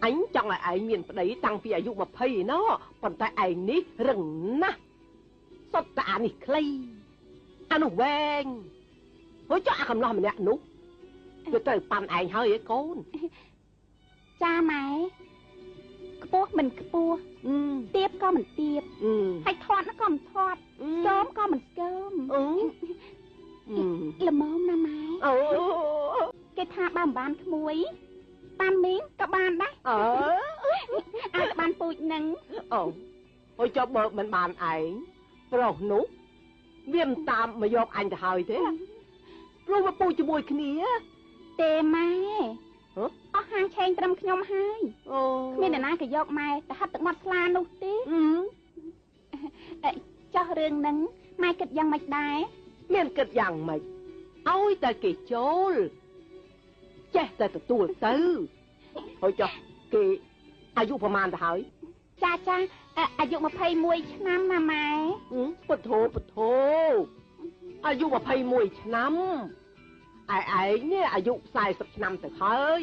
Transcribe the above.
anh chọn lại anh miền đấy tăng vìอายุมาเพย์เนาะប៉ុន្តែឯងនេះរឹងណាស់សុទ្ធតែអានេះខ្លីអានោះវែងហើយចុះអាកំឡោះម្នាក់នោះវាត្រូវប៉ាន់ឯងហើយឯកូនចាម៉ែខ្ពស់មិនខ្ពស់ទៀបក៏មិនទៀបហើយធាត់ក៏មិនធាត់ស្គមក៏មិនស្គមល្មមណាម៉ែអូគេថាបើមិនបានក្មួយបានមីងក៏បានដែរអាចបានពូជនឹងអូហើយចុះបើមិនបានឯងប្រុសនោះវាមិនតាមមកយកអញទៅហើយទេព្រោះវាពូជជាមួយគ្នាទេម៉ែអស់ហាងឆេងត្រឹមខ្ញុំហើយគ្មានអ្នកណាក៏យកម៉ែទៅហាត់ទឹកមាត់ស្លានោះទេចោះរឿងហ្នឹងម៉ែគិតយ៉ាងម៉េចដែរមានគិតយ៉ាងម៉េចឲ្យតែគេចូលចេះតែទទួលទៅហើយចុះគេអាយុប្រហែលទៅហើយចាអាយុ21ឆ្នាំណាម៉ែពុទ្ធោអាយុ21ឆ្នាំឯងនេះអាយុ40ឆ្នាំទៅហើយ